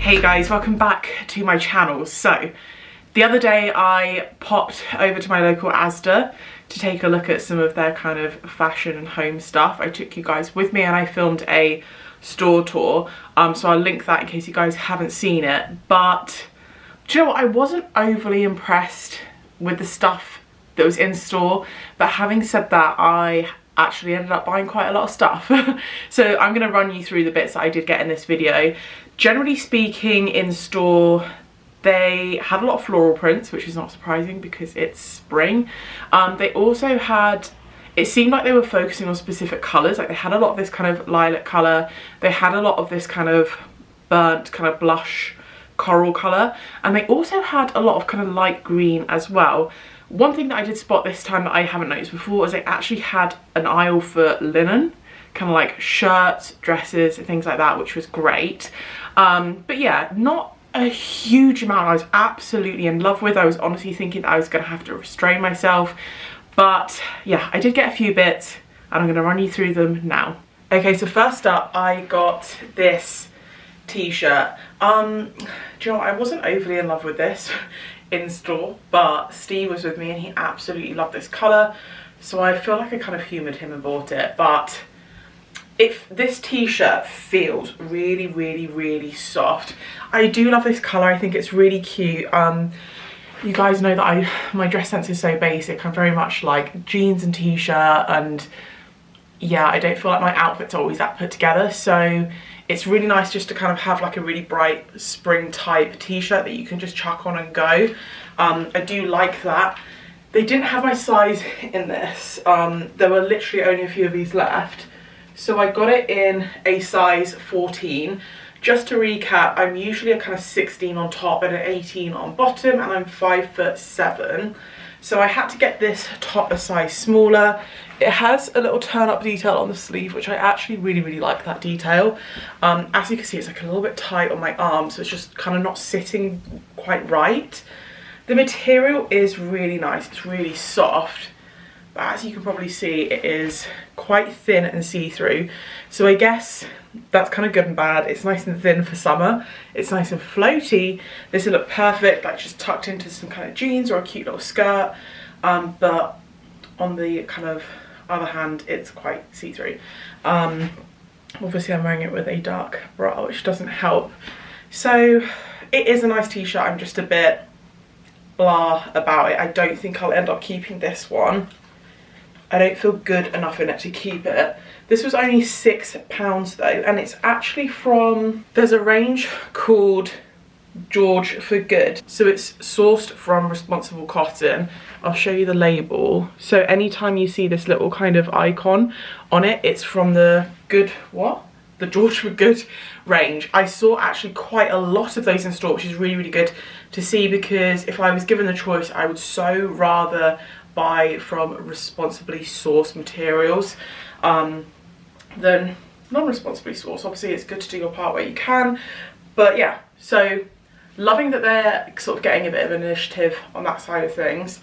Hey guys, welcome back to my channel. So the other day I popped over to my local ASDA to take a look at some of their kind of fashion and home stuff. I took you guys with me and I filmed a store tour, so I'll link that in case you guys haven't seen it. But do you know what, I wasn't overly impressed with the stuff that was in store, but having said that, I actually ended up buying quite a lot of stuff. So I'm going to run you through the bits that I did get in this video. Generally speaking, in store they had a lot of floral prints, which is not surprising because it's spring. They also had, it seemed like they were focusing on specific colours. Like they had a lot of this kind of lilac colour, they had a lot of this kind of burnt kind of blush coral colour, and they also had a lot of kind of light green as well. One thing that I did spot this time that I haven't noticed before is they actually had an aisle for linen, kind of like shirts, dresses, things like that, which was great. But yeah, not a huge amount I was absolutely in love with. I was honestly thinking that I was going to have to restrain myself. But yeah, I did get a few bits and I'm going to run you through them now. Okay, so first up I got this t-shirt. Do you know what, I wasn't overly in love with this in store, but Steve was with me and he absolutely loved this colour, so I feel like I kind of humoured him and bought it. But if this t-shirt feels really, really, really soft. I do love this colour, I think it's really cute. You guys know that my dress sense is so basic. I'm very much like jeans and t-shirt, and yeah, I don't feel like my outfits are always that put together, so it's really nice just to kind of have like a really bright spring type t-shirt that you can just chuck on and go. I do like that. They didn't have my size in this. There were literally only a few of these left, so I got it in a size 14. Just to recap, I'm usually a kind of 16 on top and an 18 on bottom, and I'm 5'7". So I had to get this top a size smaller. It has a little turn up detail on the sleeve, which I actually really, really like that detail. As you can see, it's like a little bit tight on my arm, so it's just kind of not sitting quite right. The material is really nice, it's really soft, but as you can probably see, it is quite thin and see-through. So I guess that's kind of good and bad. It's nice and thin for summer, it's nice and floaty. This would look perfect like just tucked into some kind of jeans or a cute little skirt, but on the kind of other hand, it's quite see-through. Obviously I'm wearing it with a dark bra, which doesn't help. So it is a nice t-shirt. I'm just a bit blah about it. I don't think I'll end up keeping this one. I don't feel good enough in it to keep it. This was only £6 though, and it's actually from, there's a range called George for Good. So it's sourced from responsible cotton. I'll show you the label. So anytime you see this little kind of icon on it, it's from the the George for Good range. I saw actually quite a lot of those in store, which is really, really good to see, because if I was given the choice, I would so rather buy from responsibly sourced materials than non-responsibly sourced. Obviously it's good to do your part where you can, but yeah, so loving that they're sort of getting a bit of an initiative on that side of things.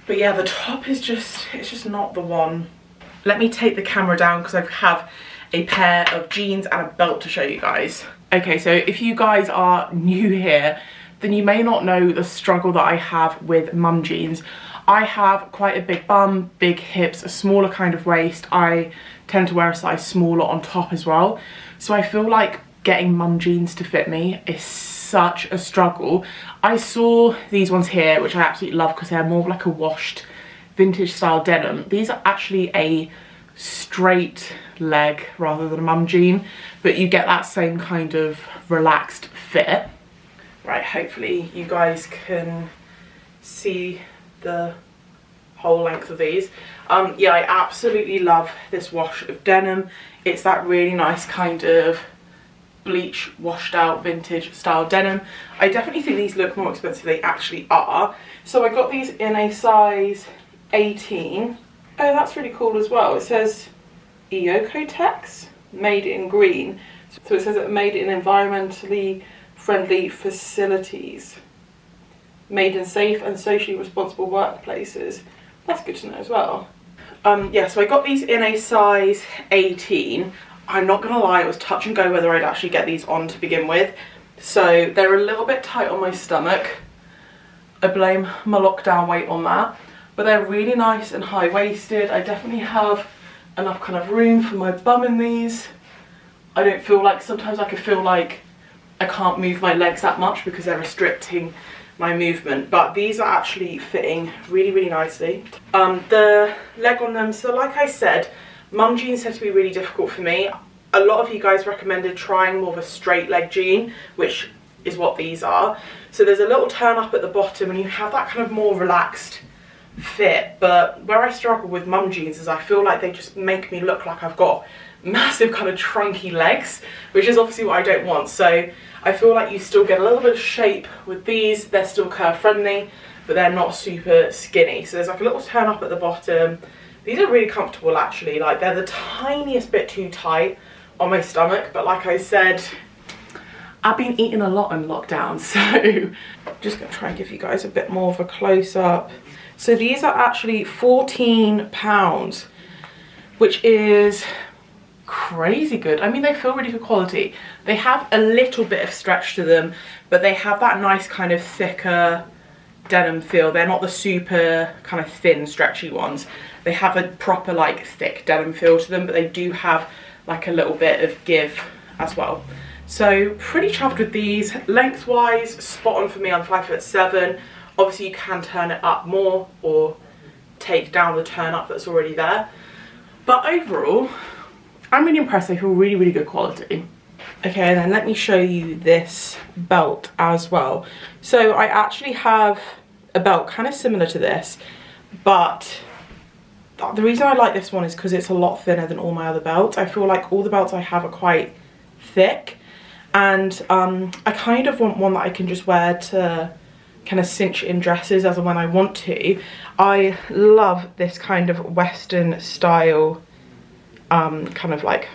But yeah, the top is just, it's just not the one. Let me take the camera down because I have a pair of jeans and a belt to show you guys. Okay, so if you guys are new here, then you may not know the struggle that I have with mum jeans. I have quite a big bum, big hips, a smaller kind of waist. I tend to wear a size smaller on top as well. So I feel like getting mum jeans to fit me is such a struggle. I saw these ones here, which I absolutely love because they're more of like a washed vintage style denim. These are actually a straight leg rather than a mum jean, but you get that same kind of relaxed fit. Right, hopefully you guys can see the whole length of these. Yeah, I absolutely love this wash of denim. It's that really nice kind of bleach washed out vintage style denim. I definitely think these look more expensive than they actually are. So I got these in a size 18. Oh, that's really cool as well. It says 𝘱𝘳𝘮𝘦, made in green. So it says it made in environmentally friendly facilities, made in safe and socially responsible workplaces. That's good to know as well. Yeah, so I got these in a size 18. I'm not gonna lie, it was touch and go whether I'd actually get these on to begin with. So they're a little bit tight on my stomach. I blame my lockdown weight on that. But they're really nice and high-waisted. I definitely have enough kind of room for my bum in these. I don't feel like, sometimes I could feel like I can't move my legs that much because they're restricting my movement, but these are actually fitting really, really nicely. The leg on them, so like I said, mum jeans tend to be really difficult for me. A lot of you guys recommended trying more of a straight leg jean, which is what these are. So there's a little turn up at the bottom and you have that kind of more relaxed fit, but where I struggle with mum jeans is I feel like they just make me look like I've got massive kind of trunky legs, which is obviously what I don't want. So I feel like you still get a little bit of shape with these. They're still curve friendly, but they're not super skinny. So there's like a little turn up at the bottom. These are really comfortable actually. Like they're the tiniest bit too tight on my stomach, but like I said, I've been eating a lot in lockdown, so I'm just gonna try and give you guys a bit more of a close up. So these are actually £14, which is crazy good. I mean, they feel really good quality. They have a little bit of stretch to them, but they have that nice kind of thicker denim feel. They're not the super kind of thin stretchy ones. They have a proper like thick denim feel to them, but they do have like a little bit of give as well. So pretty chuffed with these. Lengthwise, spot on for me. I'm 5'7". Obviously you can turn it up more or take down the turn up that's already there, but overall I'm really impressed. They feel really, really good quality. Okay, and then let me show you this belt as well. So I actually have a belt kind of similar to this, but the reason I like this one is because it's a lot thinner than all my other belts. I feel like all the belts I have are quite thick, and I kind of want one that I can just wear to kind of cinch in dresses as and when I want to. I love this kind of Western style kind of like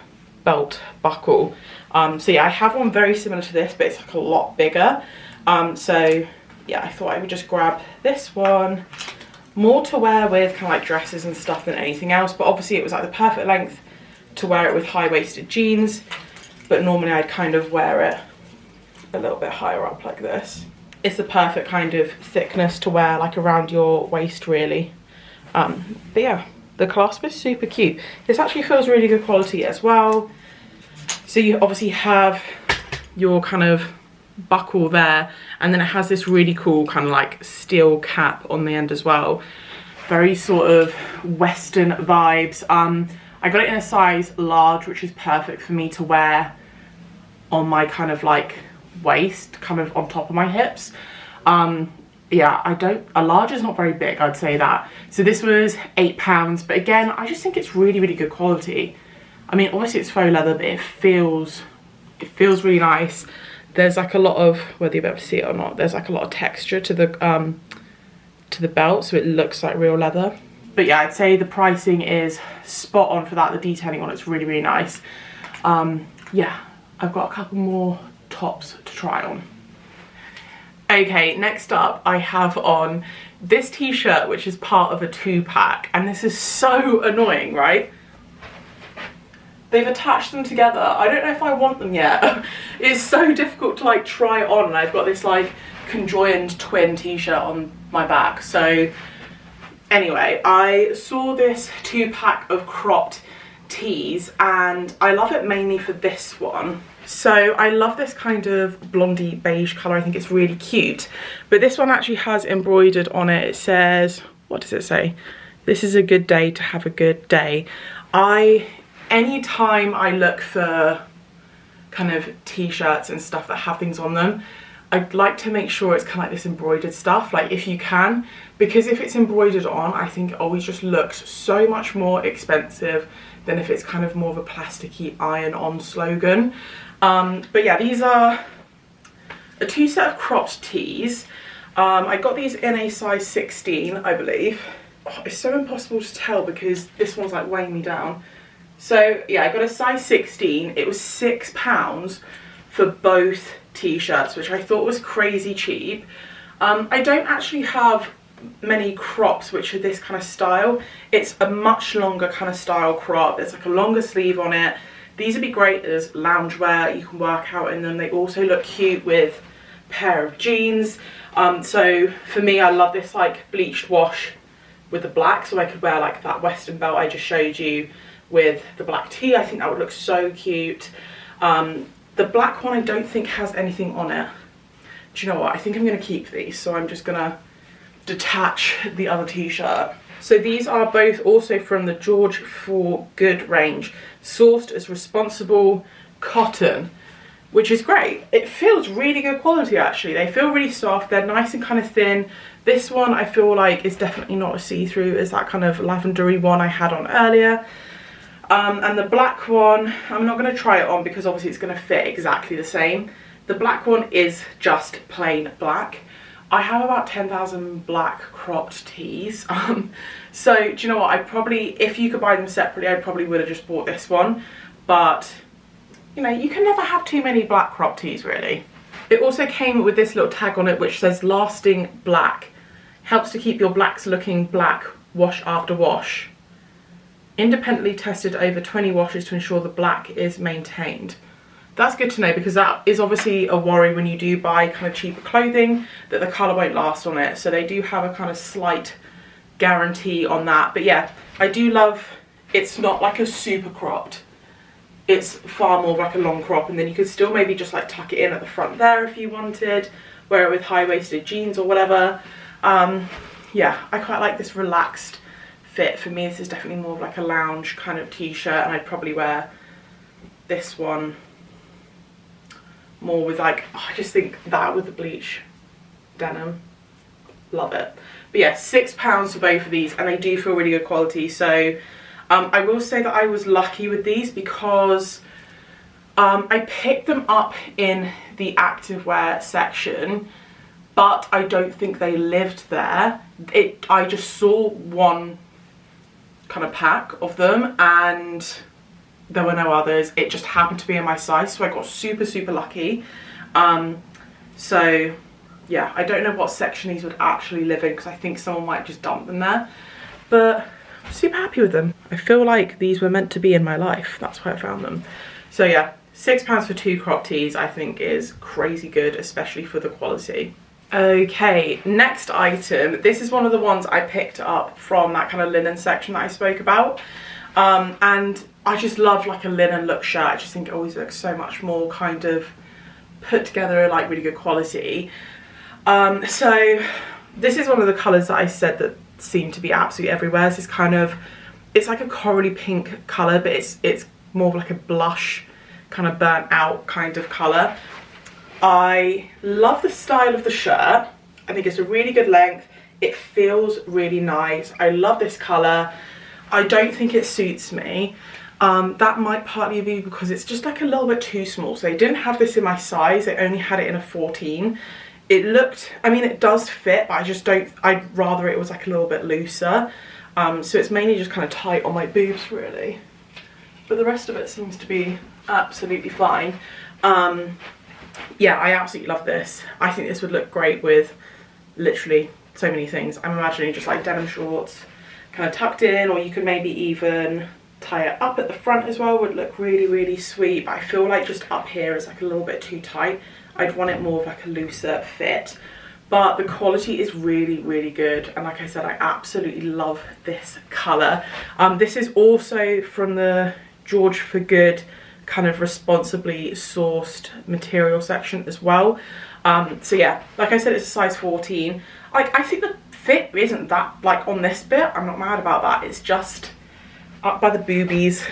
belt buckle. So yeah, I have one very similar to this, but it's like a lot bigger. So yeah, I thought I would just grab this one, more to wear with kind of like dresses and stuff than anything else, but obviously it was like the perfect length to wear it with high-waisted jeans, but normally I'd kind of wear it a little bit higher up like this. It's the perfect kind of thickness to wear like around your waist really. But yeah, the clasp is super cute. This actually feels really good quality as well. So you obviously have your kind of buckle there, and then it has this really cool kind of like steel cap on the end as well. Very sort of Western vibes. I got it in a size large, which is perfect for me to wear on my kind of like waist, kind of on top of my hips. Yeah, a large is not very big, I'd say that. So this was £8, but again, I just think it's really, really good quality. I mean, obviously it's faux leather, but it feels really nice. There's like a lot of, whether you'll be able to see it or not, there's like a lot of texture to the belt, so it looks like real leather. But yeah, I'd say the pricing is spot on for that. The detailing on it's really, really nice. Yeah, I've got a couple more tops to try on. Okay, next up I have on this t-shirt, which is part of a 2-pack, and this is so annoying, right? They've attached them together. I don't know if I want them yet. It's so difficult to like try on, and I've got this like conjoined twin t-shirt on my back. So anyway, I saw this 2-pack of cropped tees and I love it mainly for this one. So I love this kind of blondie beige colour. I think it's really cute. But this one actually has embroidered on it. It says, what does it say? This is a good day to have a good day. Anytime I look for kind of t-shirts and stuff that have things on them, I'd like to make sure it's kind of like this embroidered stuff, like if you can, because if it's embroidered on, I think it always just looks so much more expensive than if it's kind of more of a plasticky iron-on slogan. But yeah, these are a 2 set of cropped tees. I got these in a size 16, I believe. Oh, it's so impossible to tell because this one's like weighing me down. So yeah, I got a size 16. It was £6 for both t-shirts, which I thought was crazy cheap. I don't actually have many crops which are this kind of style. It's a much longer kind of style crop. There's like a longer sleeve on it. These would be great as loungewear. You can work out in them. They also look cute with a pair of jeans. So for me, I love this like bleached wash with the black, so I could wear like that western belt I just showed you with the black tee. I think that would look so cute. The black one I don't think has anything on it. Do you know what? I think I'm going to keep these, so I'm just going to detach the other t-shirt. So these are both also from the George for Good range, sourced as responsible cotton, which is great. It feels really good quality actually. They feel really soft, they're nice and kind of thin. This one I feel like is definitely not as see-through as that kind of lavendery one I had on earlier. And the black one, I'm not going to try it on because obviously it's going to fit exactly the same. The black one is just plain black. I have about 10,000 black cropped tees. So do you know what, I probably, if you could buy them separately, I probably would have just bought this one. But you know, you can never have too many black crop tees really. It also came with this little tag on it which says lasting black. Helps to keep your blacks looking black wash after wash. Independently tested over 20 washes to ensure the black is maintained. That's good to know because that is obviously a worry when you do buy kind of cheaper clothing, that the colour won't last on it. So they do have a kind of slight guarantee on that. But yeah, I do love, it's not like a super cropped. It's far more like a long crop, and then you could still maybe just like tuck it in at the front there if you wanted, wear it with high-waisted jeans or whatever. Yeah, I quite like this relaxed fit. For me, this is definitely more of like a lounge kind of t-shirt, and I'd probably wear this one more with like, oh, I just think that with the bleach denim, love it. But yeah, £6 for both of these, and they do feel really good quality. So I will say that I was lucky with these because I picked them up in the activewear section, but I don't think they lived there. I just saw one kind of pack of them and there were no others. It just happened to be in my size, so I got super lucky. So yeah, I don't know what section these would actually live in because I think someone might just dump them there, but I'm super happy with them. I feel like these were meant to be in my life. That's why I found them. So yeah, £6 for 2 crop tees I think is crazy good, especially for the quality. Okay, next item. This is one of the ones I picked up from that kind of linen section that I spoke about. And I just love like a linen look shirt. I just think it always looks so much more kind of put together, like really good quality. So this is one of the colours that I said that seem to be absolutely everywhere. This is kind of, it's like a corally pink colour, but it's more of like a blush, kind of burnt out kind of colour. I love the style of the shirt. I think it's a really good length. It feels really nice. I love this colour. I don't think it suits me. That might partly be because it's just like a little bit too small. So they didn't have this in my size. They only had it in a 14. It looked, I mean, it does fit, but I just don't, I'd rather it was like a little bit looser. So it's mainly just kind of tight on my boobs really. But the rest of it seems to be absolutely fine. Yeah, I absolutely love this. I think this would look great with literally so many things. I'm imagining just like denim shorts kind of tucked in, or you could maybe even tie it up at the front as well, would look really sweet. But I feel like just up here is like a little bit too tight. I'd want it more of like a looser fit. But the quality is really good, and like I said, I absolutely love this colour. This is also from the George for Good kind of responsibly sourced material section as well. So yeah, like I said, it's a size 14. Like, I think the fit isn't that, like on this bit, I'm not mad about that. It's just up by the boobies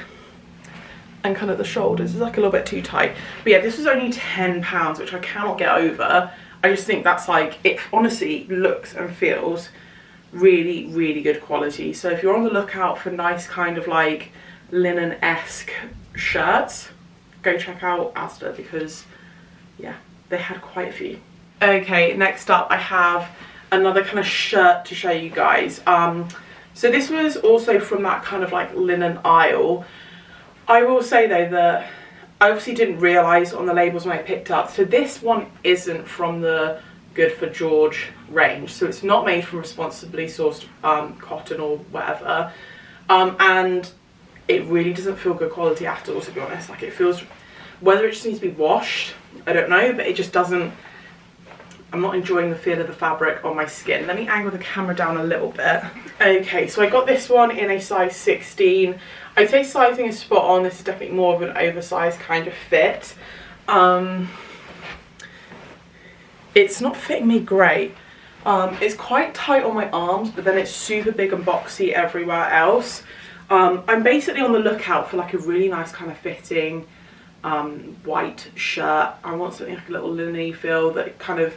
and kind of the shoulders is like a little bit too tight. But yeah, this was only £10, which I cannot get over. I just think that's like, it honestly looks and feels really good quality. So if you're on the lookout for nice kind of like linen-esque shirts, go check out ASDA because yeah, they had quite a few. Okay, next up I have another kind of shirt to show you guys. So this was also from that kind of like linen aisle. I will say though that I obviously didn't realise on the labels when I picked up, so this one isn't from the Good for George range, so it's not made from responsibly sourced cotton or whatever. And it really doesn't feel good quality at all, to be honest. Like, it feels, whether it just needs to be washed, I don't know, but it just doesn't, I'm not enjoying the feel of the fabric on my skin. Let me angle the camera down a little bit. Okay, so I got this one in a size 16. I'd say sizing is spot on. This is definitely more of an oversized kind of fit. It's not fitting me great. It's quite tight on my arms, but then it's super big and boxy everywhere else. I'm basically on the lookout for like a really nice kind of fitting white shirt. I want something like a little linen-y feel, that kind of,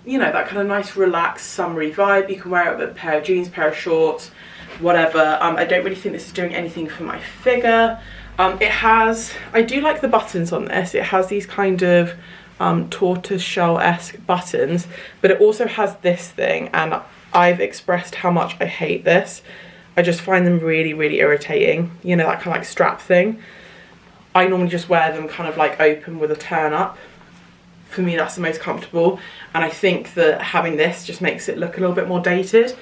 you know, that kind of nice relaxed summery vibe. You can wear it with a pair of jeans, pair of shorts, whatever. I don't really think this is doing anything for my figure. It has, I do like the buttons on this. It has these kind of tortoiseshell-esque buttons, but it also has this thing, and I've expressed how much I hate this. I just find them really, really irritating. You know, that kind of like strap thing. I normally just wear them kind of like open with a turn up. For me, that's the most comfortable, and I think that having this just makes it look a little bit more dated.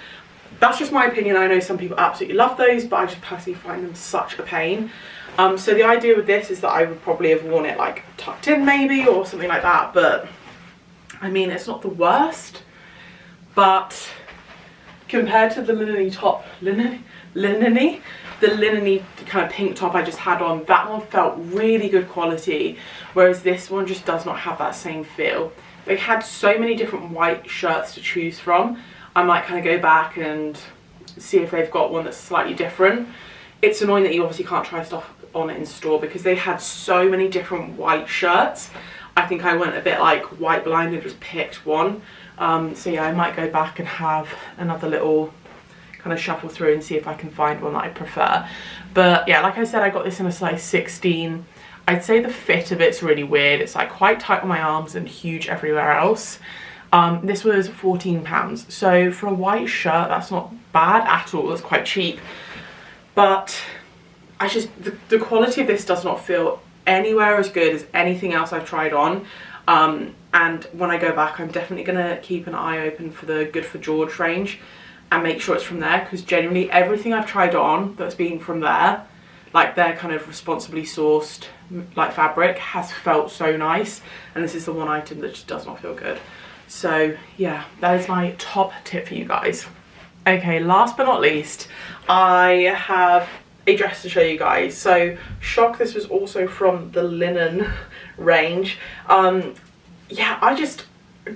That's just my opinion. I know some people absolutely love those, but I just personally find them such a pain. So the idea with this is that I would probably have worn it like tucked in maybe, or something like that, but I mean, it's not the worst, but compared to the linen-y top, the linen-y kind of pink top I just had on, that one felt really good quality, whereas this one just does not have that same feel. They had so many different white shirts to choose from. I might kind of go back and see if they've got one that's slightly different. It's annoying that you obviously can't try stuff on it in store, because they had so many different white shirts. I think I went a bit like white blind and just picked one. So yeah, I might go back and have another little kind of shuffle through and see if I can find one that I prefer. But yeah, like I said, I got this in a size 16. I'd say the fit of it's really weird. It's like quite tight on my arms and huge everywhere else. This was £14. So for a white shirt, that's not bad at all. It's quite cheap. But I just, the quality of this does not feel anywhere as good as anything else I've tried on. And when I go back, I'm definitely going to keep an eye open for the 𝘮𝘳𝘮𝘪𝘮 range and make sure it's from there, because genuinely everything I've tried on that's been from there, like their kind of responsibly sourced like fabric, has felt so nice, and this is the one item that just does not feel good. So yeah, that is my top tip for you guys. Okay, last but not least, I have a dress to show you guys. So shock, this was also from the linen range. Yeah, do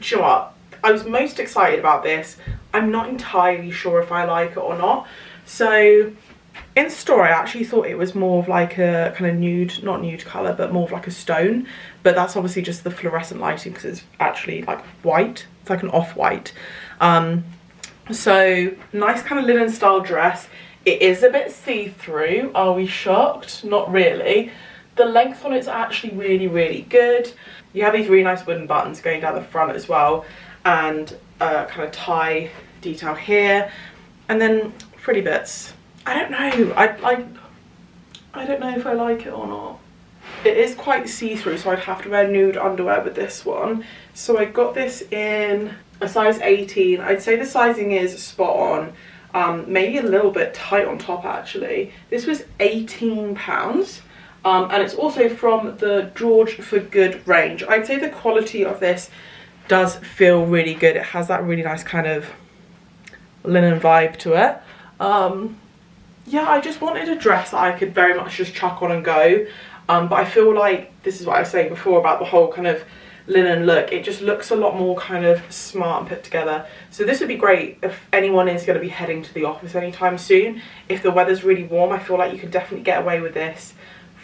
you know what? I was most excited about this. I'm not entirely sure if I like it or not. So in store, I actually thought it was more of like a kind of nude, not nude colour, but more of like a stone. But that's obviously just the fluorescent lighting, because it's actually like white. It's like an off-white. So nice kind of linen style dress. It is a bit see-through. Are we shocked? Not really. The length on it's actually really, really good. You have these really nice wooden buttons going down the front as well, and kind of tie detail here, and then frilly bits. I don't know. I don't know if I like it or not. It is quite see-through, so I'd have to wear nude underwear with this one. So I got this in a size 18. I'd say the sizing is spot on. Maybe a little bit tight on top actually. This was £18. And it's also from the George for Good range. I'd say the quality of this does feel really good. It has that really nice kind of linen vibe to it. Yeah, I just wanted a dress that I could very much just chuck on and go. But I feel like, this is what I was saying before about the whole kind of linen look, it just looks a lot more kind of smart and put together. So this would be great if anyone is going to be heading to the office anytime soon. If the weather's really warm, I feel like you could definitely get away with this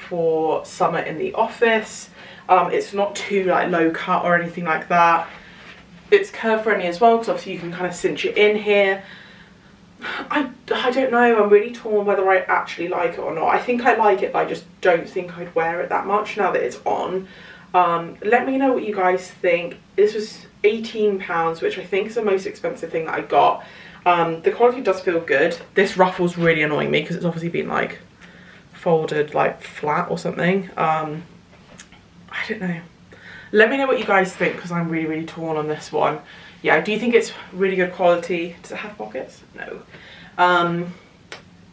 for summer in the office. It's not too like low cut or anything like that. It's curve friendly as well, because obviously you can kind of cinch it in here. I don't know, I'm really torn whether I actually like it or not. I think I like it, but I just don't think I'd wear it that much now that it's on. Let me know what you guys think. This was £18, which I think is the most expensive thing that I got. The quality does feel good. This ruffle's really annoying me because it's obviously been like folded like flat or something. I don't know. Let me know what you guys think, because I'm really, really torn on this one. Yeah, I do think it's really good quality. Does it have pockets? No.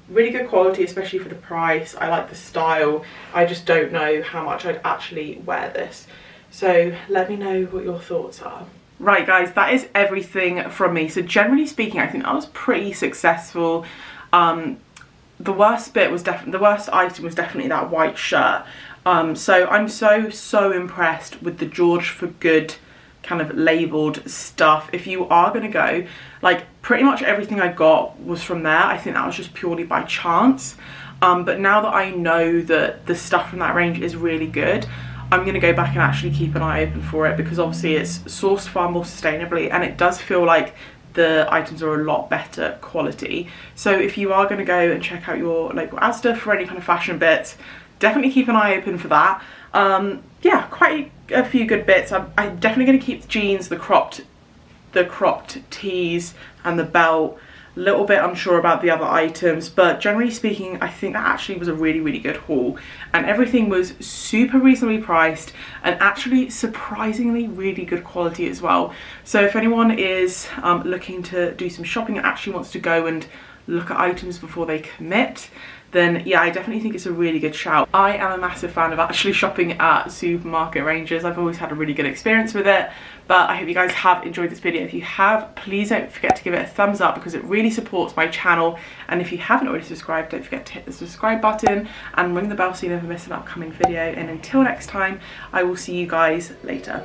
really good quality, especially for the price. I like the style. I just don't know how much I'd actually wear this. So let me know what your thoughts are. Right guys, that is everything from me. So generally speaking, I think I was pretty successful. The worst bit was definitely, the worst item was definitely that white shirt. So I'm so impressed with the George for Good kind of labelled stuff. If you are going to go, like pretty much everything I got was from there. I think that was just purely by chance. But now that I know that the stuff from that range is really good, I'm going to go back and actually keep an eye open for it, because obviously it's sourced far more sustainably and it does feel like the items are a lot better quality. So if you are going to go and check out your local ASDA for any kind of fashion bits, definitely keep an eye open for that. Yeah, quite a few good bits. I'm definitely going to keep the jeans, the cropped tees and the belt. A little bit unsure about the other items, but generally speaking, I think that actually was a really good haul, and everything was super reasonably priced and actually surprisingly really good quality as well. So if anyone is looking to do some shopping and actually wants to go and look at items before they commit, then yeah, I definitely think it's a really good shout. I am a massive fan of actually shopping at supermarket ranges. I've always had a really good experience with it, but I hope you guys have enjoyed this video. If you have, please don't forget to give it a thumbs up, because it really supports my channel. And if you haven't already subscribed, don't forget to hit the subscribe button and ring the bell so you never miss an upcoming video. And until next time, I will see you guys later.